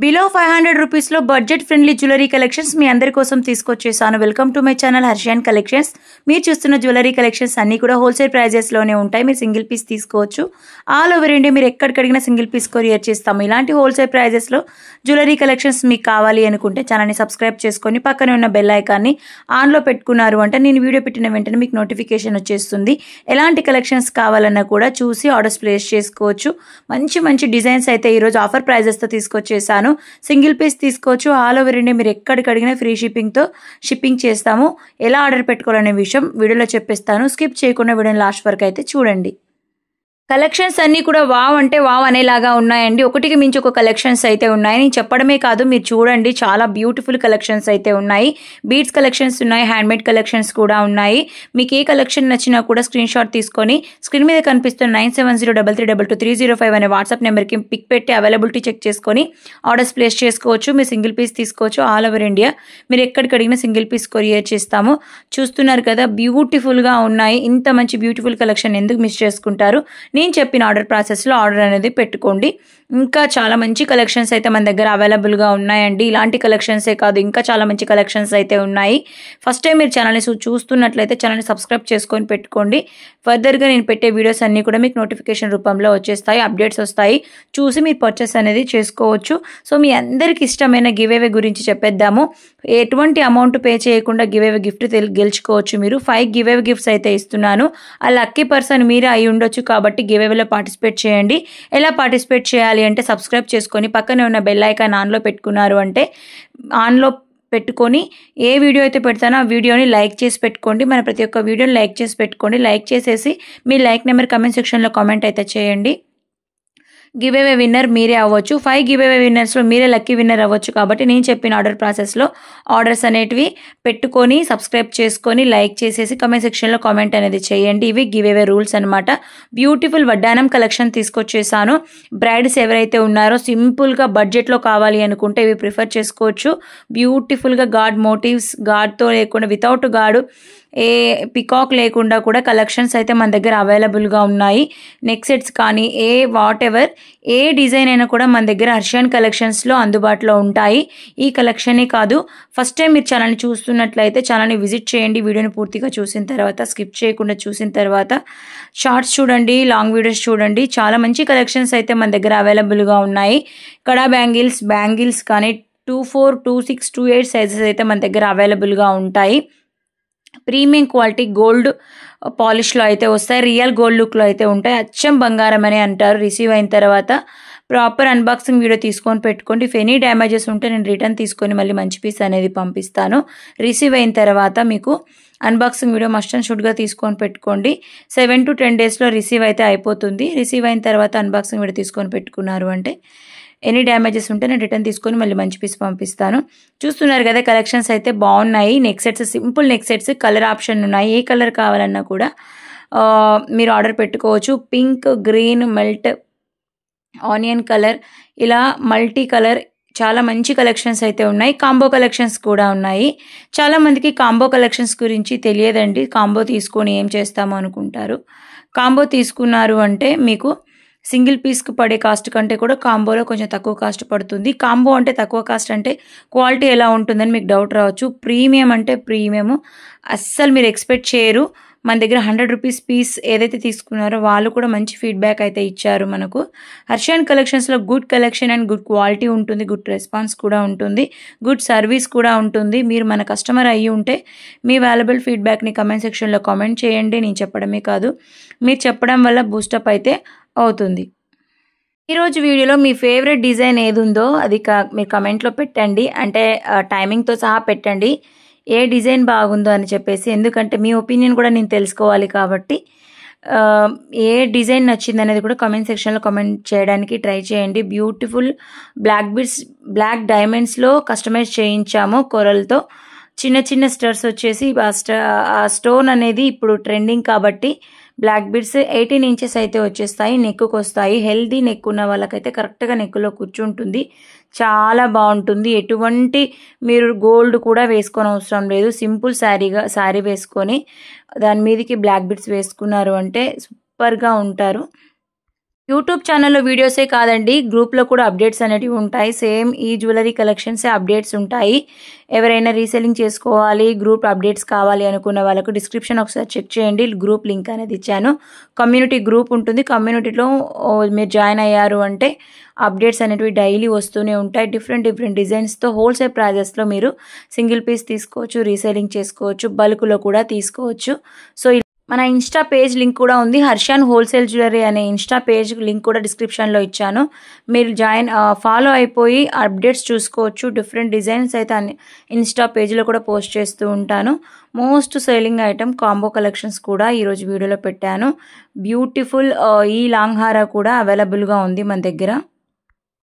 Below 500 రూపీస్లో budget friendly jewellery collections మీ అందరి కోసం తీసుకొచ్చేసాను. Welcome to my channel Harshiyan collections. మీరు చూస్తున్న జ్యువెలరీ కలెక్షన్స్ అన్నీ కూడా హోల్సేల్ ప్రైజెస్లోనే ఉంటాయి. మీరు సింగిల్ పీస్ తీసుకోవచ్చు. ఆల్ ఓవర్ ఇండియా మీరు ఎక్కడికడిగినా సింగిల్ పీస్ కొరియర్ చేస్తాము. ఇలాంటి హోల్సేల్ ప్రైజెస్లో జ్యువెలరీ కలెక్షన్స్ మీకు కావాలి అనుకుంటే ఛానల్ని సబ్స్క్రైబ్ చేసుకొని పక్కనే ఉన్న బెల్ ఐకాన్ని ఆన్లో పెట్టుకున్నారు అంటే నేను వీడియో పెట్టిన వెంటనే మీకు నోటిఫికేషన్ వచ్చేస్తుంది. ఎలాంటి కలెక్షన్స్ కావాలన్నా కూడా చూసి ఆర్డర్స్ ప్లేస్ చేసుకోవచ్చు. మంచి మంచి డిజైన్స్ అయితే ఈరోజు ఆఫర్ ప్రైజెస్తో తీసుకొచ్చేసాను. సింగిల్ పీస్ తీసుకోవచ్చు. ఆల్ ఓవర్ ఇండియా మీరు ఎక్కడికి అడిగినా ఫ్రీ షిప్పింగ్ చేస్తాము. ఎలా ఆర్డర్ పెట్టుకోవాలనే విషయం వీడియోలో చెప్పేస్తాను. స్కిప్ చేయకుండా వీడియోని లాస్ట్ వరకు అయితే చూడండి. కలెక్షన్స్ అన్నీ కూడా వావ్ అంటే వావ్ అనేలాగా ఉన్నాయండి. ఒకటికి మించి ఒక కలెక్షన్స్ అయితే ఉన్నాయి. నేను చెప్పడమే కాదు, మీరు చూడండి, చాలా బ్యూటిఫుల్ కలెక్షన్స్ అయితే ఉన్నాయి. బీడ్స్ కలెక్షన్స్ ఉన్నాయి, హ్యాండ్మేడ్ కలెక్షన్స్ కూడా ఉన్నాయి. మీకు ఏ కలెక్షన్ నచ్చినా కూడా స్క్రీన్ షాట్ తీసుకొని స్క్రీన్ మీద కనిపిస్తున్న 9703322305 అనే వాట్సాప్ నెంబర్కి పిక్ పెట్టి అవైలబిలిటీ చెక్ చేసుకొని ఆర్డర్స్ ప్లేస్ చేసుకోవచ్చు. మీరు సింగిల్ పీస్ తీసుకోవచ్చు. ఆల్ ఓవర్ ఇండియా మీరు ఎక్కడికి అడిగినా సింగిల్ పీస్ కొరియర్ చేస్తాము. చూస్తున్నారు కదా, బ్యూటిఫుల్గా ఉన్నాయి. ఇంత మంచి బ్యూటిఫుల్ కలెక్షన్ ఎందుకు మిస్ చేసుకుంటారు? నేను చెప్పిన ఆర్డర్ ప్రాసెస్లో ఆర్డర్ అనేది పెట్టుకోండి. ఇంకా చాలా మంచి కలెక్షన్స్ అయితే మన దగ్గర అవైలబుల్గా ఉన్నాయండి. ఇలాంటి కలెక్షన్సే కాదు, ఇంకా చాలా మంచి కలెక్షన్స్ అయితే ఉన్నాయి. ఫస్ట్ టైం మీరు ఛానల్ని చూస్తున్నట్లయితే ఛానల్ని సబ్స్క్రైబ్ చేసుకొని పెట్టుకోండి. ఫర్దర్గా నేను పెట్టే వీడియోస్ అన్నీ కూడా మీకు నోటిఫికేషన్ రూపంలో వచ్చేస్తాయి, అప్డేట్స్ వస్తాయి. చూసి మీరు పర్చేస్ అనేది చేసుకోవచ్చు. సో మీ అందరికి ఇష్టమైన గివ్ అవే గురించి చెప్పేద్దాము. ఎటువంటి అమౌంట్ పే చేయకుండా గివ్ అవే గిఫ్ట్ గెలుచుకోవచ్చు. మీరు 5 గివ్ అవే గిఫ్ట్స్ అయితే ఇస్తున్నాను. ఆ లక్కీ పర్సన్ మీరే అయి ఉండొచ్చు కాబట్టి గివ్ అవేలో పార్టిసిపేట్ చేయండి. ఎలా పార్టిసిపేట్ చేయాలి అంటే సబ్స్క్రైబ్ చేసుకొని పక్కనే ఉన్న బెల్ ఐకాన్ ఆన్లో పెట్టుకున్నారు అంటే ఆన్లో పెట్టుకొని ఏ వీడియో అయితే పెడతానో ఆ వీడియోని లైక్ చేసి పెట్టుకోండి. మన ప్రతి ఒక్క వీడియోని లైక్ చేసి పెట్టుకోండి. లైక్ చేసేసి మీ లైక్ నెంబర్ కమెంట్ సెక్షన్లో కామెంట్ అయితే చేయండి. గివ్ అవే విన్నర్ మీరే అవ్వచ్చు. 5 గివ్ అవే విన్నర్స్లో మీరే లక్కీ విన్నర్ అవ్వచ్చు. కాబట్టి నేను చెప్పిన ఆర్డర్ ప్రాసెస్లో ఆర్డర్స్ అనేటివి పెట్టుకొని సబ్స్క్రైబ్ చేసుకొని లైక్ చేసేసి కమెంట్ సెక్షన్లో కామెంట్ అనేది చేయండి. ఇవి గివ్ అవే రూల్స్ అనమాట. బ్యూటిఫుల్ వడ్డానం కలెక్షన్ తీసుకొచ్చేసాను. బ్రైడ్స్ ఎవరైతే ఉన్నారో సింపుల్గా బడ్జెట్లో కావాలి అనుకుంటే ఇవి ప్రిఫర్ చేసుకోవచ్చు. బ్యూటిఫుల్గా గాడ్ మోటివ్స్, గాడ్తో లేకుండా వితౌట్ గాడ్, ఏ పికాక్ లేకుండా కూడా కలెక్షన్స్ అయితే మన దగ్గర అవైలబుల్గా ఉన్నాయి. నెక్ సెట్స్ కానీ వాట్ ఎవర్ ఏ డిజైన్ అయినా కూడా మన దగ్గర హర్షియాన్ కలెక్షన్స్లో అందుబాటులో ఉంటాయి. ఈ కలెక్షనే కాదు, ఫస్ట్ టైం మీరు ఛానల్ని చూస్తున్నట్లయితే ఛానల్ని విజిట్ చేయండి. వీడియోని పూర్తిగా చూసిన తర్వాత, స్కిప్ చేయకుండా చూసిన తర్వాత షార్ట్స్ చూడండి, లాంగ్ వీడియోస్ చూడండి. చాలా మంచి కలెక్షన్స్ అయితే మన దగ్గర అవైలబుల్గా ఉన్నాయి. కడా బ్యాంగిల్స్ కానీ 24, 26, 28 సైజెస్ అయితే మన దగ్గర అవైలబుల్గా ఉంటాయి. ప్రీమియం క్వాలిటీ గోల్డ్ పాలిష్లో అయితే వస్తాయి. రియల్ గోల్డ్ లుక్లో అయితే ఉంటాయి. అచ్చం బంగారం అని అంటారు. రిసీవ్ అయిన తర్వాత ప్రాపర్ అన్బాక్సింగ్ వీడియో తీసుకొని పెట్టుకోండి. ఇఫ్ ఎనీ డ్యామేజెస్ ఉంటే నేను రిటర్న్ తీసుకొని మళ్ళీ మంచి పీస్ అనేది పంపిస్తాను. రిసీవ్ అయిన తర్వాత మీకు అన్బాక్సింగ్ వీడియో మస్ట్ అండ్ షుడ్గా తీసుకొని పెట్టుకోండి. 7 to 10 డేస్లో రిసీవ్ అయితే అయిపోతుంది. రిసీవ్ అయిన తర్వాత అన్బాక్సింగ్ వీడియో తీసుకొని పెట్టుకున్నారు అంటే ఎనీ డ్యామేజెస్ ఉంటే నేను రిటర్న్ తీసుకొని మళ్ళీ మంచి పీస్ పంపిస్తాను. చూస్తున్నారు కదా, కలెక్షన్స్ అయితే బాగున్నాయి. Neck sets, simple neck sets, colour option ఉన్నాయి. ఏ కలర్ కావాలన్నా కూడా మీరు ఆర్డర్ పెట్టుకోవచ్చు. Pink, green, melt, onion colour, ఇలా మల్టీ కలర్ చాలా మంచి కలెక్షన్స్ అయితే ఉన్నాయి. కాంబో కలెక్షన్స్ కూడా ఉన్నాయి. చాలామందికి కాంబో కలెక్షన్స్ గురించి తెలియదండి. కాంబో తీసుకొని ఏం చేస్తామో అనుకుంటారు. కాంబో తీసుకున్నారు అంటే మీకు సింగిల్ పీస్కి పడే కాస్ట్ కంటే కూడా కాంబోలో కొంచెం తక్కువ కాస్ట్ పడుతుంది. కాంబో అంటే తక్కువ కాస్ట్ అంటే క్వాలిటీ ఎలా ఉంటుందని మీకు డౌట్ రావచ్చు. ప్రీమియం అంటే ప్రీమియము అస్సలు మీరు ఎక్స్పెక్ట్ చేయరు. మన దగ్గర 100 రూపీస్ పీస్ ఏదైతే తీసుకున్నారో వాళ్ళు కూడా మంచి ఫీడ్బ్యాక్ అయితే ఇచ్చారు మనకు. హర్షియాన్ కలెక్షన్స్లో good collection and good quality ఉంటుంది. గుడ్ రెస్పాన్స్ కూడా ఉంటుంది. గుడ్ సర్వీస్ కూడా ఉంటుంది. మీరు మన కస్టమర్ అయ్యి ఉంటే మీ వాల్యుబుల్ ఫీడ్బ్యాక్ని కమెంట్ సెక్షన్లో కామెంట్ చేయండి. నేను చెప్పడమే కాదు, మీరు చెప్పడం వల్ల బూస్టప్ అయితే అవుతుంది. ఈరోజు వీడియోలో మీ ఫేవరెట్ డిజైన్ ఏది ఉందో అది మీరు కమెంట్లో పెట్టండి. అంటే టైమింగ్తో సహా పెట్టండి, ఏ డిజైన్ బాగుందో అని చెప్పేసి. ఎందుకంటే మీ ఒపీనియన్ కూడా నేను తెలుసుకోవాలి కాబట్టి ఏ డిజైన్ నచ్చింది అనేది కూడా కామెంట్ సెక్షన్లో కామెంట్ చేయడానికి ట్రై చేయండి. బ్యూటిఫుల్ బ్లాక్ డైమండ్స్లో కస్టమైజ్ చేయించాము కొరలతో. చిన్న చిన్న స్టర్స్ వచ్చేసి ఆ స్టోన్ అనేది ఇప్పుడు ట్రెండింగ్ కాబట్టి బ్లాక్ బీడ్స్ 18 ఇంచెస్ అయితే వచ్చేస్తాయి. నెక్కు వస్తాయి. హెల్దీ నెక్ ఉన్న వాళ్ళకైతే కరెక్ట్గా నెక్కులో కూర్చుంటుంది. చాలా బాగుంటుంది. ఎటువంటి మీరు గోల్డ్ కూడా వేసుకొని అవసరం లేదు. సింపుల్ శారీ వేసుకొని దాని మీదకి బ్లాక్ బీడ్స్ వేసుకున్నారు అంటే సూపర్గా ఉంటారు. యూట్యూబ్ ఛానల్లో వీడియోసే కాదండి, గ్రూప్లో కూడా అప్డేట్స్ అనేటివి ఉంటాయి. సేమ్ ఈ జ్యువెలరీ కలెక్షన్సే అప్డేట్స్ ఉంటాయి. ఎవరైనా రీసెల్లింగ్ చేసుకోవాలి, గ్రూప్ అప్డేట్స్ కావాలి అనుకున్న వాళ్ళకు డిస్క్రిప్షన్ ఒకసారి చెక్ చేయండి. గ్రూప్ లింక్ అనేది ఇచ్చాను. కమ్యూనిటీ గ్రూప్ ఉంటుంది. కమ్యూనిటీలో మీరు జాయిన్ అయ్యారు అంటే అప్డేట్స్ అనేటివి డైలీ వస్తూనే ఉంటాయి. డిఫరెంట్ డిజైన్స్తో హోల్సేల్ ప్రైజెస్లో మీరు సింగిల్ పీస్ తీసుకోవచ్చు, రీసెల్లింగ్ చేసుకోవచ్చు, బల్క్లో కూడా తీసుకోవచ్చు. సో మన ఇన్స్టా పేజ్ లింక్ కూడా ఉంది. హర్షాన్ హోల్సేల్ జ్యువెలరీ అనే ఇన్స్టా పేజ్ లింక్ కూడా డిస్క్రిప్షన్లో ఇచ్చాను. మీరు ఫాలో అయిపోయి అప్డేట్స్ చూసుకోవచ్చు. డిఫరెంట్ డిజైన్స్ అయితే ఇన్స్టా పేజ్లో కూడా పోస్ట్ చేస్తూ ఉంటాను. Most selling item combo collections కూడా ఈరోజు వీడియోలో పెట్టాను. బ్యూటిఫుల్ ఈ లాంగ్ హారా కూడా అవైలబుల్గా ఉంది మన దగ్గర.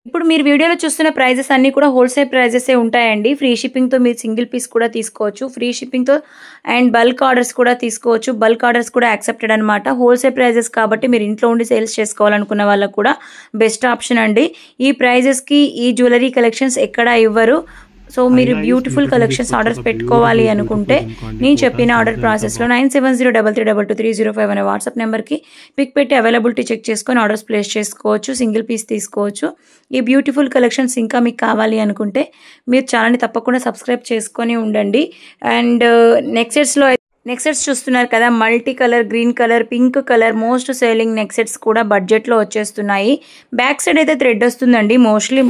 ఇప్పుడు మీరు వీడియోలో చూస్తున్న ప్రైజెస్ అన్నీ కూడా హోల్సేల్ ప్రైజెసే ఉంటాయండి. ఫ్రీ షిప్పింగ్తో మీరు సింగిల్ పీస్ కూడా తీసుకోవచ్చు. ఫ్రీ షిప్పింగ్తో అండ్ బల్క్ ఆర్డర్స్ కూడా తీసుకోవచ్చు. బల్క్ ఆర్డర్స్ కూడా యాక్సెప్టెడ్ అనమాట. హోల్సేల్ ప్రైజెస్ కాబట్టి మీరు ఇంట్లో ఉండి సేల్స్ చేసుకోవాలనుకున్న వాళ్ళకు కూడా బెస్ట్ ఆప్షన్ అండి. ఈ ప్రైజెస్కి ఈ జ్యువెలరీ కలెక్షన్స్ ఎక్కడా ఇవ్వరు. సో మీరు బ్యూటిఫుల్ కలెక్షన్స్ ఆర్డర్స్ పెట్టుకోవాలి అనుకుంటే నేను చెప్పిన ఆర్డర్ ప్రాసెస్లో 9703332305 అనే వాట్సాప్ నెంబర్కి పిక్ పెట్టి అవైలబిలిటీ చెక్ చేసుకొని ఆర్డర్స్ ప్లేస్ చేసుకోవచ్చు. సింగిల్ పీస్ తీసుకోవచ్చు. ఈ బ్యూటిఫుల్ కలెక్షన్స్ ఇంకా మీకు కావాలి అనుకుంటే మీరు ఛానల్ని తప్పకుండా సబ్స్క్రైబ్ చేసుకొని ఉండండి. అండ్ నెక్ సెట్స్ చూస్తున్నారు కదా, multi colour, green colour, pink colour most selling neck sets కూడా బడ్జెట్లో వచ్చేస్తున్నాయి. బ్యాక్ సైడ్ అయితే థ్రెడ్ వస్తుందండి. మోస్ట్లీ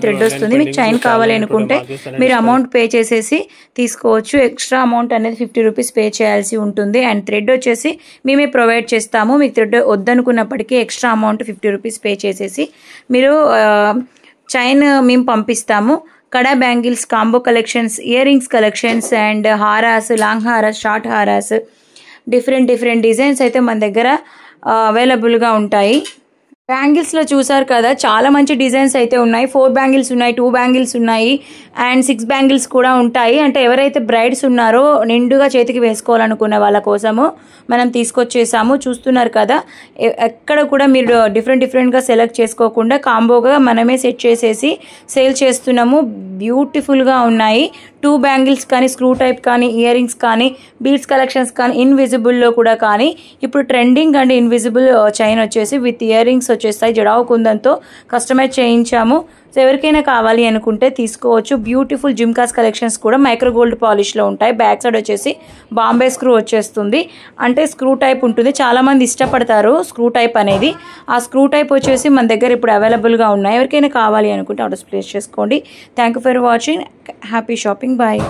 థ్రెడ్ వస్తుంది. మీకు చైన్ కావాలి అనుకుంటే మీరు అమౌంట్ పే చేసేసి తీసుకోవచ్చు. ఎక్స్ట్రా అమౌంట్ అనేది 50 రూపీస్ పే చేయాల్సి ఉంటుంది. అండ్ థ్రెడ్ వచ్చేసి మేమే ప్రొవైడ్ చేస్తాము. మీకు థ్రెడ్ వద్దనుకున్నప్పటికీ ఎక్స్ట్రా అమౌంట్ 50 రూపీస్ పే చేసేసి మీరు చైన్ మేము పంపిస్తాము. Kada bangles, combo collections, ear rings collections and హారాస్, లాంగ్ హారాస్, షార్ట్ హారాస్, డిఫరెంట్ డిజైన్స్ అయితే మన దగ్గర అవైలబుల్గా ఉంటాయి. బ్యాంగిల్స్లో చూసారు కదా, చాలా మంచి డిజైన్స్ అయితే ఉన్నాయి. 4 బ్యాంగిల్స్ ఉన్నాయి, 2 బ్యాంగిల్స్ ఉన్నాయి అండ్ 6 బ్యాంగిల్స్ కూడా ఉంటాయి. అంటే ఎవరైతే బ్రైడ్స్ ఉన్నారో నిండుగా చేతికి వేసుకోవాలనుకున్న వాళ్ళ కోసము మనం తీసుకొచ్చేసాము. చూస్తున్నారు కదా, ఎక్కడ కూడా మీరు డిఫరెంట్గా సెలెక్ట్ చేసుకోకుండా కాంబోగా మనమే సెట్ చేసేసి సేల్ చేస్తున్నాము. బ్యూటిఫుల్గా ఉన్నాయి. 2 బ్యాంగిల్స్ కానీ, స్క్రూ టైప్ కానీ, ఇయర్ రింగ్స్ కానీ, బీడ్స్ కలెక్షన్స్ కానీ, ఇన్విజిబుల్లో కూడా కానీ ఇప్పుడు ట్రెండింగ్ అండ్ ఇన్విజిబుల్ చైన్ వచ్చేసి విత్ ఇయర్ రింగ్స్ వచ్చేస్తాయి. జడావు కుందంతో కస్టమైజ్ చేయించాము. సో ఎవరికైనా కావాలి అనుకుంటే తీసుకోవచ్చు. బ్యూటిఫుల్ జిమ్కాస్ కలెక్షన్స్ కూడా మైక్రో గోల్డ్ పాలిష్లో ఉంటాయి. బ్యాక్ సైడ్ వచ్చేసి బాంబే స్క్రూ వచ్చేస్తుంది. అంటే స్క్రూ టైప్ ఉంటుంది. చాలామంది ఇష్టపడతారు స్క్రూ టైప్ అనేది. ఆ స్క్రూ టైప్ వచ్చేసి మన దగ్గర ఇప్పుడు అవైలబుల్గా ఉన్నాయి. ఎవరికైనా కావాలి అనుకుంటే ఆర్డర్స్ ప్లేస్ చేసుకోండి. Thank you for watching. Happy shopping. Bye.